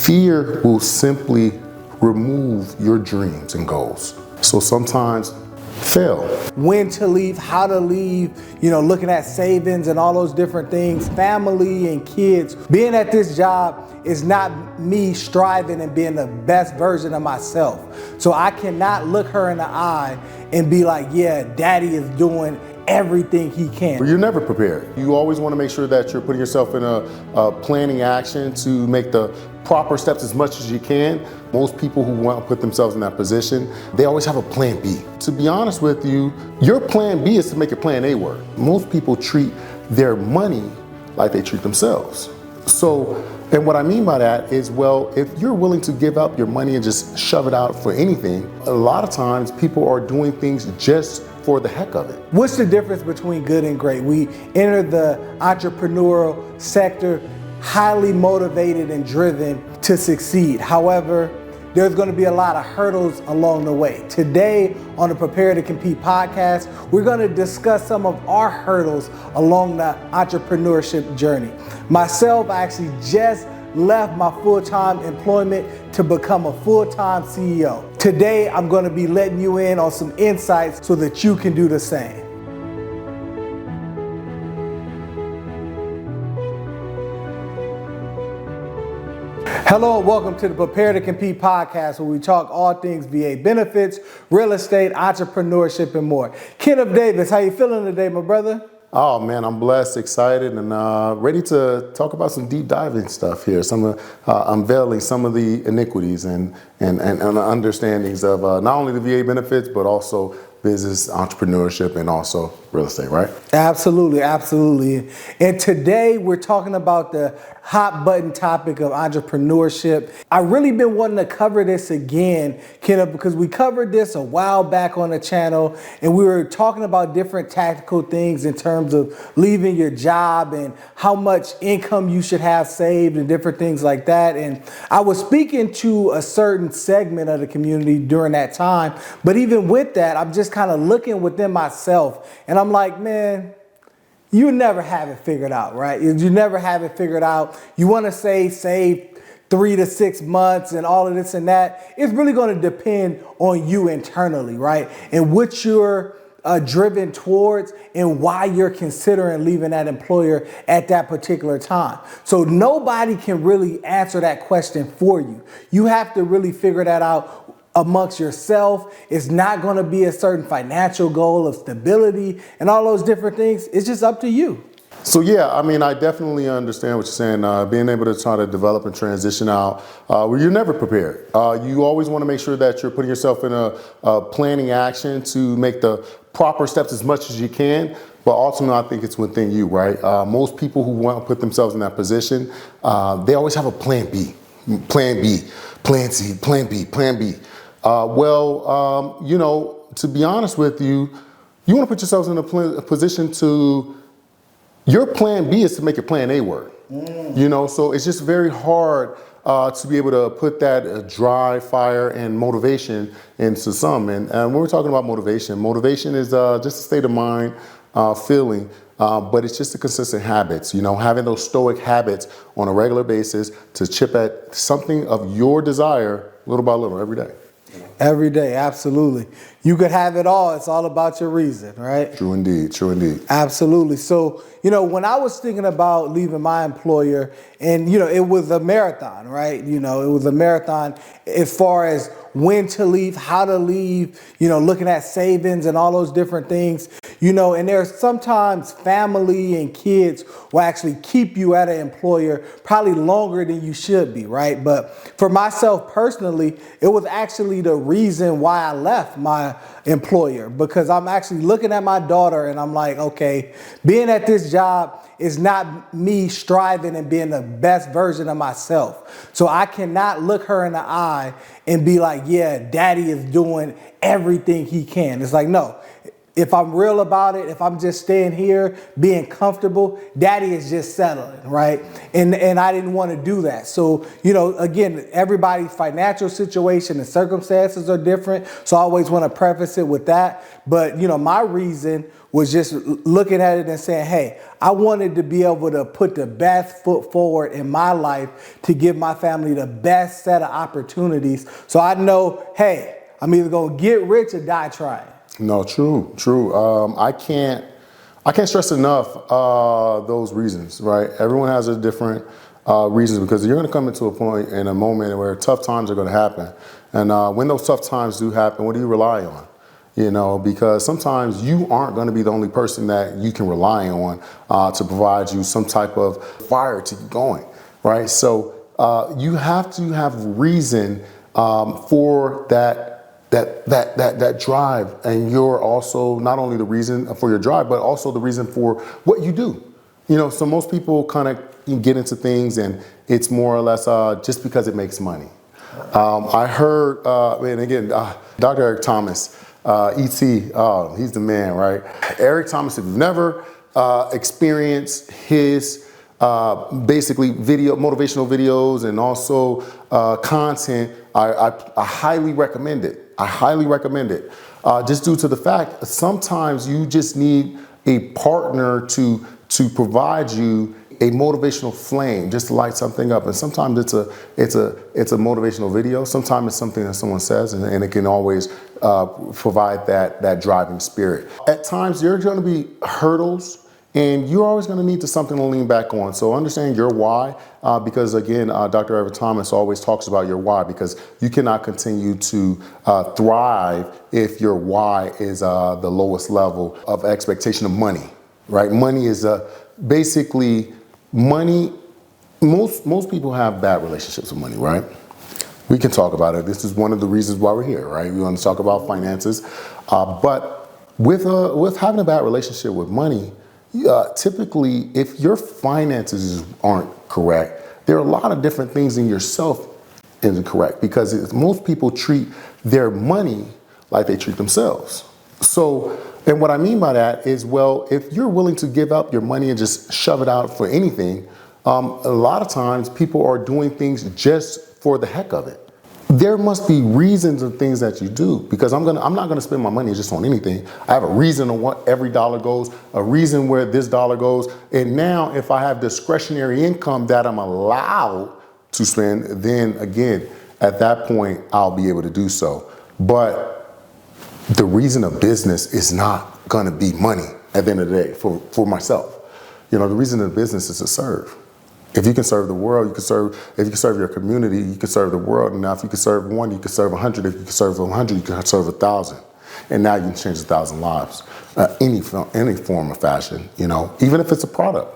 Fear will simply remove your dreams and goals. So sometimes fail. When to leave, how to leave, looking at savings and all those different things, family and kids. Being at this job is not me striving and being the best version of myself. So I cannot look her in the eye and be like, yeah, daddy is doing everything he can. You're never prepared. You always want to make sure that you're putting yourself in a planning action to make the proper steps as much as you can. Most people who want to put themselves in that position, they always have a plan B. To be honest with you, your plan B is to make your plan A work. Most people treat their money like they treat themselves. And what I mean by that is, well, if you're willing to give up your money and just shove it out for anything, a lot of times people are doing things just for the heck of it. What's the difference between good and great? We enter the entrepreneurial sector highly motivated and driven to succeed. However, there's going to be a lot of hurdles along the way. Today on the Prepare to Compete podcast, we're going to discuss some of our hurdles along the entrepreneurship journey. Myself, I actually just left my full-time employment to become a full-time CEO. Today, I'm going to be letting you in on some insights so that you can do the same. Hello and welcome to the Prepare to Compete podcast, where we talk all things VA benefits, real estate, entrepreneurship, and more. Kenneth Davis, how you feeling today, my brother? Oh man, I'm blessed, excited, and ready to talk about some deep diving stuff here. Unveiling some of the iniquities and understandings of not only the VA benefits, but also business, entrepreneurship, and also real estate, right? Absolutely, absolutely. And today we're talking about the hot button topic of entrepreneurship. I've really been wanting to cover this again, Kenneth, because we covered this a while back on the channel, and we were talking about different tactical things in terms of leaving your job and how much income you should have saved and different things like that. And I was speaking to a certain segment of the community during that time, but even with that, I'm just kind of looking within myself, and I'm like, man, you never have it figured out, right? You never have it figured out. You want to save 3 to 6 months and all of this and that. It's really going to depend on you internally, right? And what you're driven towards and why you're considering leaving that employer at that particular time. So nobody can really answer that question for you. You have to really figure that out amongst yourself. It's not going to be a certain financial goal of stability and all those different things. It's just up to you. So yeah, I mean, I definitely understand what you're saying. Being able to try to develop and transition out, where you're never prepared. You always want to make sure that you're putting yourself in a planning action to make the proper steps as much as you can. But ultimately, I think it's within you, right? Most people who want to put themselves in that position, they always have a plan B, plan B, plan C, plan B, plan B. To be honest with you, you want to put yourselves in a position to, your plan B is to make your plan A work. So it's just very hard to be able to put that drive, fire, and motivation into some. And when we're talking about motivation is just a state of mind, feeling, but it's just the consistent habits, having those stoic habits on a regular basis to chip at something of your desire little by little every day. Every day, absolutely. You could have it all. It's all about your reason, right? True indeed, true indeed. Absolutely. So, when I was thinking about leaving my employer, and, it was a marathon, right? It was a marathon as far as when to leave, how to leave, looking at savings and all those different things, and there's sometimes family and kids will actually keep you at an employer probably longer than you should be, right? But for myself personally, it was actually the reason why I left my employer, because I'm actually looking at my daughter and I'm like, okay, being at this job is not me striving and being the best version of myself. So I cannot look her in the eye and be like, yeah, daddy is doing everything he can. It's like, no, if I'm real about it, if I'm just staying here, being comfortable, daddy is just settling, right? And I didn't want to do that. So, again, everybody's financial situation and circumstances are different. So I always want to preface it with that. But, my reason was just looking at it and saying, hey, I wanted to be able to put the best foot forward in my life to give my family the best set of opportunities. So I know, hey, I'm either going to get rich or die trying. No, true. I can't stress enough those reasons, right? Everyone has a different reasons, because you're going to come into a point in a moment where tough times are going to happen. And when those tough times do happen, what do you rely on? Because sometimes you aren't going to be the only person that you can rely on to provide you some type of fire to keep going, right? So you have to have reason for that drive, and you're also not only the reason for your drive, but also the reason for what you do. So most people kind of get into things, and it's more or less just because it makes money. I heard, and again, Dr. Eric Thomas, E.T., oh, he's the man, right? Eric Thomas, if you've never experienced his basically motivational videos and also content, I highly recommend it. Just due to the fact that sometimes you just need a partner to provide you a motivational flame, just to light something up. And sometimes it's a motivational video. Sometimes it's something that someone says, and it can always provide that driving spirit. At times, there are going to be hurdles, and you're always going to need something to lean back on. So understand your why, because again, Dr. Eric Thomas always talks about your why, because you cannot continue to thrive if your why is the lowest level of expectation of money, right? Money is basically money. Most people have bad relationships with money, right? We can talk about it. This is one of the reasons why we're here, right? We want to talk about finances, but with having a bad relationship with money, typically, if your finances aren't correct, there are a lot of different things in yourself isn't correct, because most people treat their money like they treat themselves. So, and what I mean by that is, well, if you're willing to give up your money and just shove it out for anything, a lot of times people are doing things just for the heck of it. There must be reasons of things that you do, because I'm not gonna spend my money just on anything. I have a reason on what every dollar goes, a reason where this dollar goes. And now if I have discretionary income that I'm allowed to spend, then again, at that point, I'll be able to do so. But the reason of business is not gonna be money at the end of the day for myself. The reason of business is to serve. If you can serve the world, if you can serve your community, you can serve the world. And now if you can serve one, you can serve 100. If you can serve 100, you can serve 1,000. And now you can change 1,000 lives, any form of fashion, even if it's a product.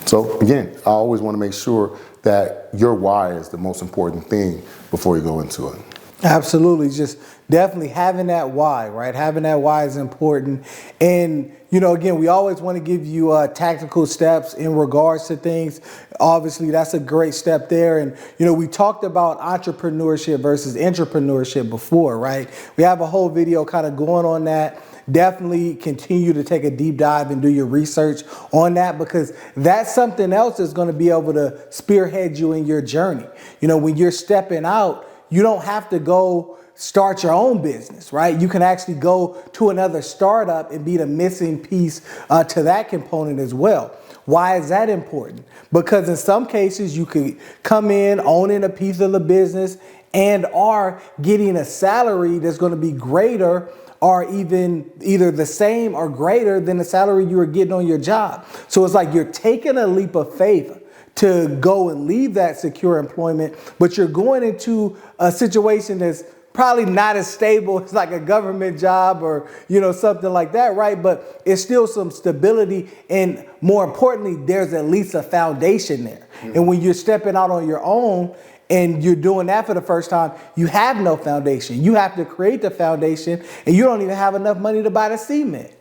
So again, I always want to make sure that your why is the most important thing before you go into it. Absolutely. Just definitely having that why, right? Having that why is important. And, again, we always want to give you tactical steps in regards to things. Obviously, that's a great step there. And, we talked about entrepreneurship versus entrepreneurship before, right? We have a whole video kind of going on that. Definitely continue to take a deep dive and do your research on that, because that's something else that's going to be able to spearhead you in your journey. When you're stepping out, you don't have to go start your own business, right? You can actually go to another startup and be the missing piece to that component as well. Why is that important? Because in some cases, you could come in owning a piece of the business and are getting a salary that's going to be greater, or even either the same or greater than the salary you were getting on your job. So it's like you're taking a leap of faith to go and leave that secure employment, but you're going into a situation that's probably not as stable as like a government job or, something like that, right? But it's still some stability, and more importantly, there's at least a foundation there. Mm-hmm. And when you're stepping out on your own and you're doing that for the first time, you have no foundation. You have to create the foundation, and you don't even have enough money to buy the cement.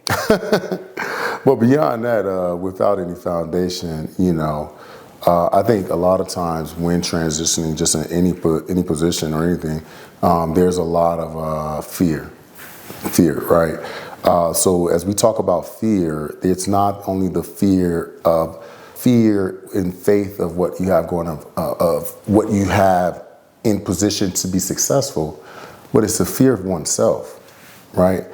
Well, beyond that, without any foundation, I think a lot of times when transitioning just in any position or anything, there's a lot of fear, right? So as we talk about fear, it's not only the fear in faith of what you have going on, of what you have in position to be successful, but it's the fear of oneself, right?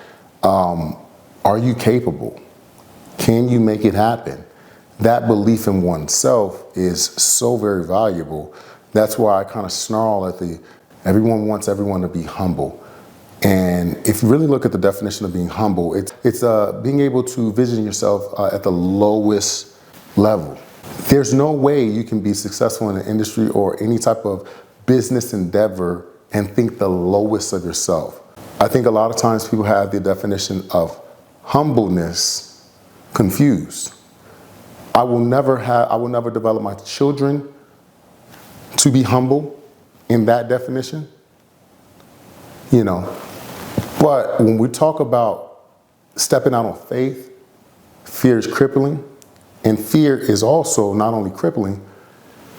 Are you capable? Can you make it happen? That belief in oneself is so very valuable. That's why I kind of snarl at everyone wants everyone to be humble. And if you really look at the definition of being humble, it's being able to vision yourself at the lowest level. There's no way you can be successful in an industry or any type of business endeavor and think the lowest of yourself. I think a lot of times people have the definition of humbleness confused. I will never develop my children to be humble in that definition, But when we talk about stepping out on faith, fear is crippling, and fear is also not only crippling,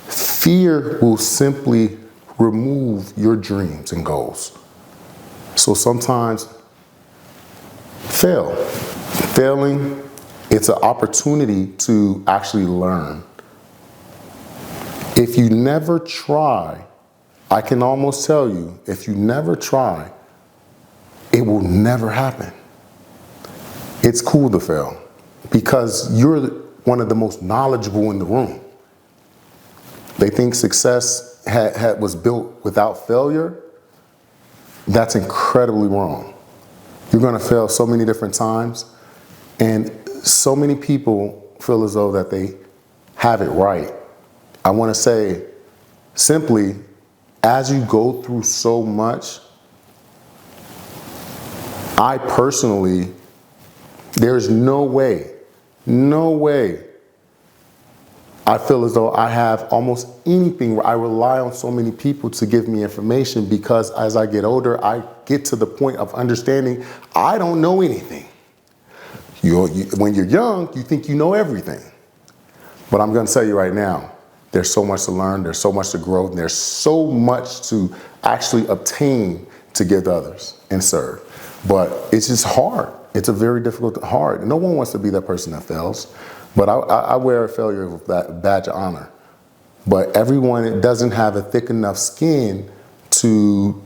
fear will simply remove your dreams and goals. So sometimes failing, it's an opportunity to actually learn. If you never try, I can almost tell you, if you never try, it will never happen. It's cool to fail because you're one of the most knowledgeable in the room. They think success was built without failure. That's incredibly wrong. You're going to fail so many different times, and so many people feel as though that they have it right. I want to say simply, as you go through so much, I personally, there's no way I feel as though I have almost anything where I rely on so many people to give me information, because as I get older, I get to the point of understanding I don't know anything. When you're young, you think you know everything. But I'm going to tell you right now, there's so much to learn, there's so much to grow, and there's so much to actually obtain to give to others and serve. But it's just hard. It's a very hard. No one wants to be that person that fails. But I wear a failure with that badge of honor. But everyone doesn't have a thick enough skin to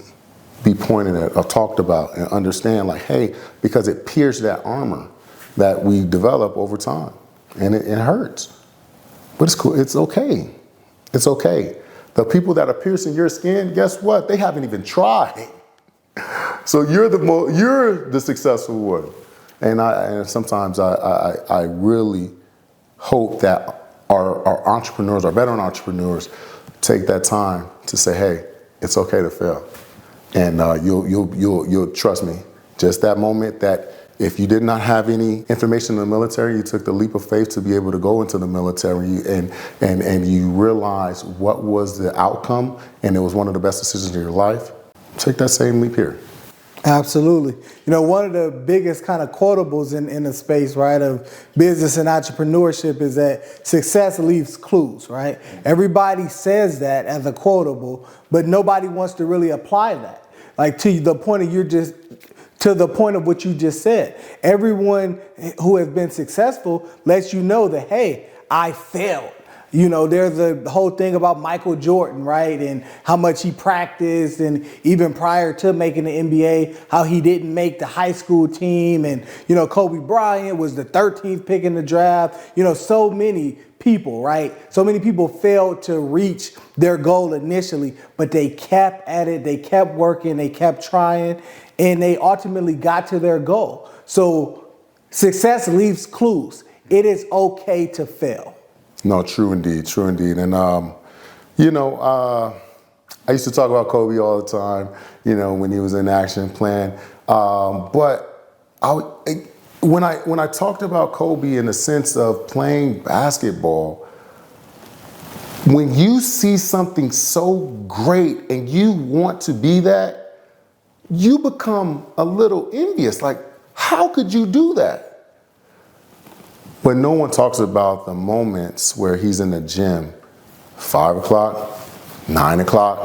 be pointed at or talked about and understand, like, hey, because it pierced that armor that we develop over time. And it hurts. But it's cool. It's okay. It's okay. The people that are piercing your skin, guess what? They haven't even tried. So you're the successful one. And sometimes I really hope that our entrepreneurs, our veteran entrepreneurs, take that time to say, hey, it's okay to fail. And you'll trust me, just that moment that if you did not have any information in the military, you took the leap of faith to be able to go into the military, and you realize what was the outcome, and it was one of the best decisions of your life. Take that same leap here. Absolutely. One of the biggest kind of quotables in the space, right, of business and entrepreneurship is that success leaves clues, right? Everybody says that as a quotable, but nobody wants to really apply that. Like to the point of what you just said. Everyone who has been successful lets you know that, hey, I failed. There's a whole thing about Michael Jordan, right? And how much he practiced, and even prior to making the NBA, how he didn't make the high school team. And, Kobe Bryant was the 13th pick in the draft. So many people, right? So many people failed to reach their goal initially, but they kept at it. They kept working. They kept trying, and they ultimately got to their goal. So success leaves clues. It is okay to fail. No, true indeed. And, I used to talk about Kobe all the time, when he was in action plan. But when I talked about Kobe in the sense of playing basketball, when you see something so great and you want to be that, you become a little envious. Like, how could you do that? But no one talks about the moments where he's in the gym, 5 o'clock, 9 o'clock,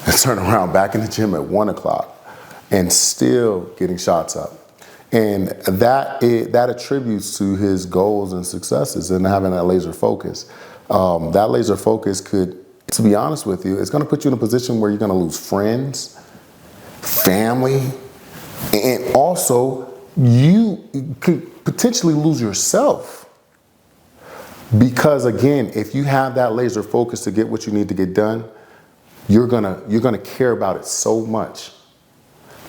and turn around back in the gym at 1 o'clock and still getting shots up. And that attributes to his goals and successes and having that laser focus. That laser focus could, to be honest with you, it's going to put you in a position where you're going to lose friends, family, and also you could potentially lose yourself. Because again, if you have that laser focus to get what you need to get done, you're gonna care about it so much.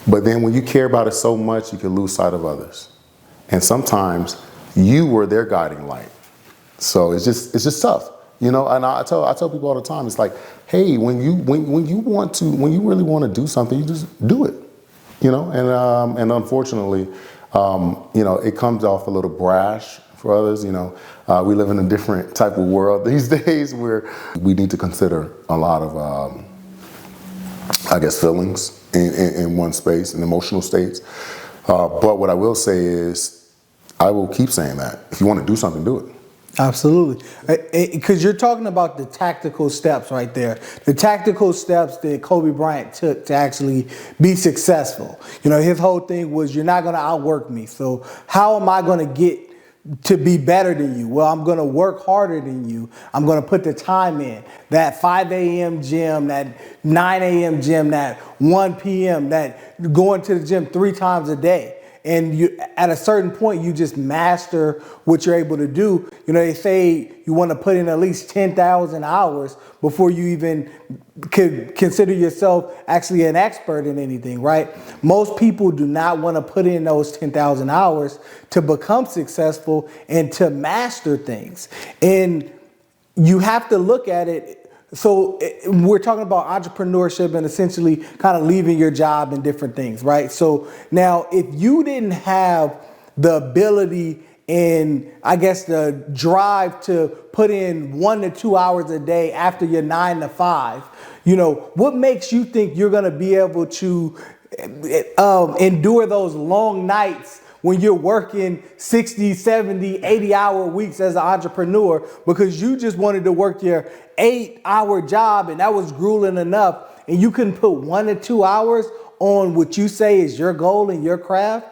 But then when you care about it so much, you can lose sight of others. And sometimes you were their guiding light. So it's just tough. And I tell people all the time, it's like, hey, when you really want to do something, you just do it. And unfortunately, it comes off a little brash for others. We live in a different type of world these days where we need to consider a lot of, feelings in one space and emotional states. But what I will say is, I will keep saying that. If you want to do something, do it. Absolutely. Because you're talking about the tactical steps right there. The tactical steps that Kobe Bryant took to actually be successful. His whole thing was, you're not going to outwork me. So how am I going to get to be better than you? Well, I'm going to work harder than you. I'm going to put the time in. That 5 a.m. gym, that 9 a.m. gym, that 1 p.m., that going to the gym 3 times a day. And you, at a certain point, you just master what you're able to do. They say you want to put in at least 10,000 hours before you even could consider yourself actually an expert in anything, right? Most people do not want to put in those 10,000 hours to become successful and to master things. And you have to look at it. So we're talking about entrepreneurship and essentially kind of leaving your job and different things, right? So now, if you didn't have the ability and I guess the drive to put in 1 to 2 hours a day after your 9 to 5, what makes you think you're going to be able to endure those long nights when you're working 60, 70, 80-hour weeks as an entrepreneur because you just wanted to work your 8-hour job and that was grueling enough, and you couldn't put 1 to 2 hours on what you say is your goal and your craft?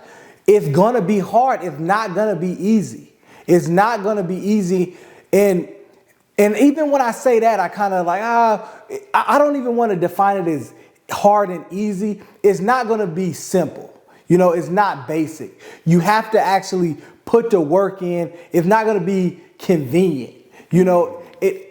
It's going to be hard. It's not going to be easy. It's not going to be easy. And even when I say that, I kind of like, I don't even want to define it as hard and easy. It's not going to be simple. It's not basic. You have to actually put the work in. It's not going to be convenient.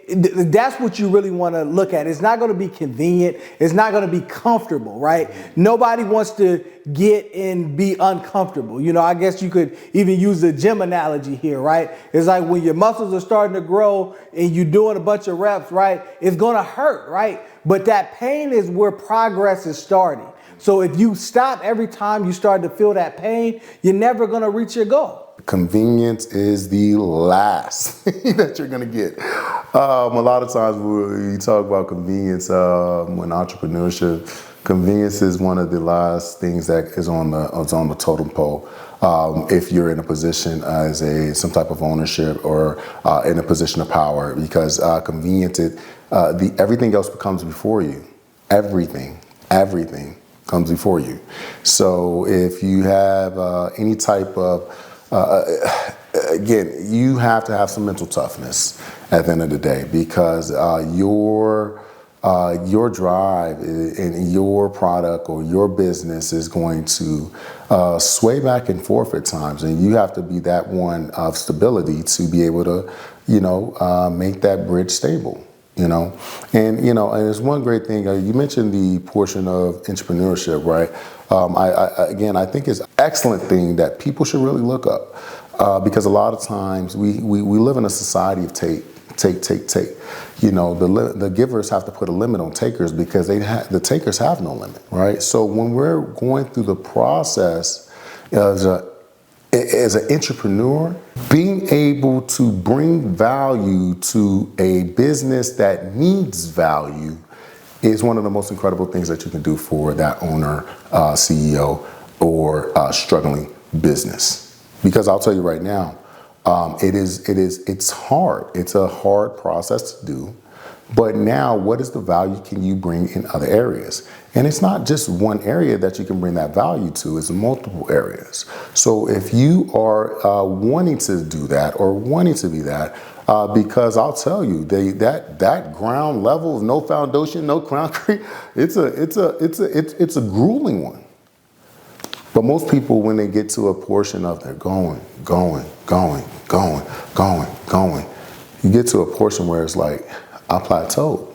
That's what you really want to look at. It's not going to be convenient. It's not going to be comfortable, right? Nobody wants to get and be uncomfortable. I guess you could even use the gym analogy here, right? It's like when your muscles are starting to grow and you're doing a bunch of reps, right? It's going to hurt, right? But that pain is where progress is starting. So if you stop every time you start to feel that pain, you're never going to reach your goal. Convenience is the last that you're going to get. A lot of times when you talk about convenience, when entrepreneurship, convenience is one of the last things that is on the totem pole. If you're in a position as some type of ownership or in a position of power, because convenience, everything else comes before you. Everything comes before you. So if you have any type of again, you have to have some mental toughness at the end of the day, because your drive and your product or your business is going to sway back and forth at times, and you have to be that one of stability to be able to, make that bridge stable. And there's one great thing. You mentioned the portion of entrepreneurship, right? I think it's an excellent thing that people should really look up, because a lot of times we live in a society of take. The givers have to put a limit on takers because the takers have no limit, right? So when we're going through the process as an entrepreneur, being able to bring value to a business that needs value is one of the most incredible things that you can do for that owner, CEO, or struggling business. Because I'll tell you right now, it's hard. It's a hard process to do. But now, what is the value can you bring in other areas? And it's not just one area that you can bring that value to, it's multiple areas. So if you are wanting to do that or wanting to be that, because I'll tell you, that ground level of no foundation, no concrete, it's a grueling one. But most people, when they get to a portion of they're going, you get to a portion where it's like, I plateaued.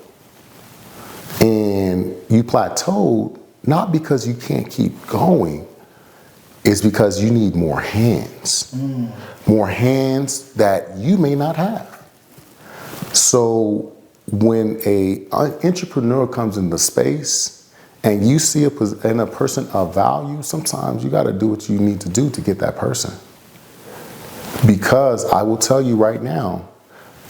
And you plateaued not because you can't keep going, it's because you need more hands. More hands that you may not have. So when an entrepreneur comes into space and you see a person of value, sometimes you got to do what you need to do to get that person. Because I will tell you right now,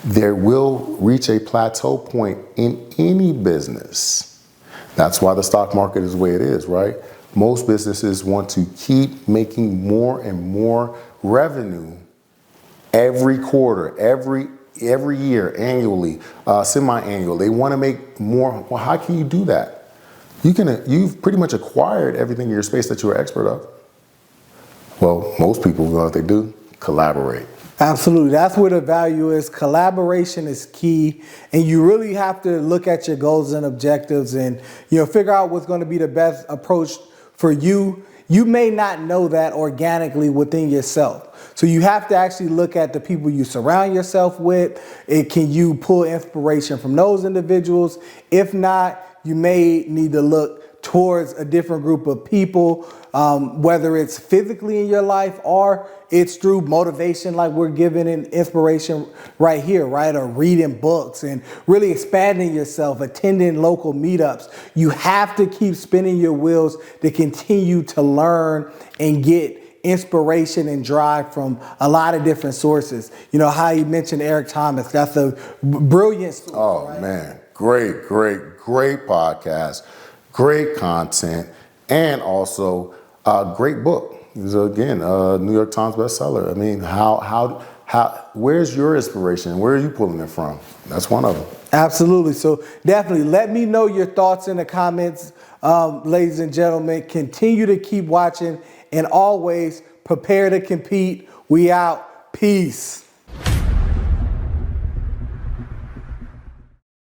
there will reach a plateau point in any business. That's why the stock market is the way it is, right? Most businesses want to keep making more and more revenue every quarter, every year, annually, semi-annual. They want to make more. Well, how can you do that? You've pretty much acquired everything in your space that you're an expert of. Well, most people know what they do, collaborate. Absolutely. That's where the value is. Collaboration is key. And you really have to look at your goals and objectives and, figure out what's going to be the best approach for you. You may not know that organically within yourself. So you have to actually look at the people you surround yourself with. Can you pull inspiration from those individuals? If not, you may need to look towards a different group of people, whether it's physically in your life or it's through motivation, like we're giving an inspiration right here, right? Or reading books and really expanding yourself, attending local meetups. You have to keep spinning your wheels to continue to learn and get inspiration and drive from a lot of different sources. How you mentioned Eric Thomas, that's a brilliant source. Oh, right? Man, great podcast, great content, and also a great book. So again, New York Times bestseller. I mean, how where's your inspiration? Where are you pulling it from? That's one of them. Absolutely. So definitely let me know your thoughts in the comments, ladies and gentlemen. Continue to keep watching and always prepare to compete. We out. Peace.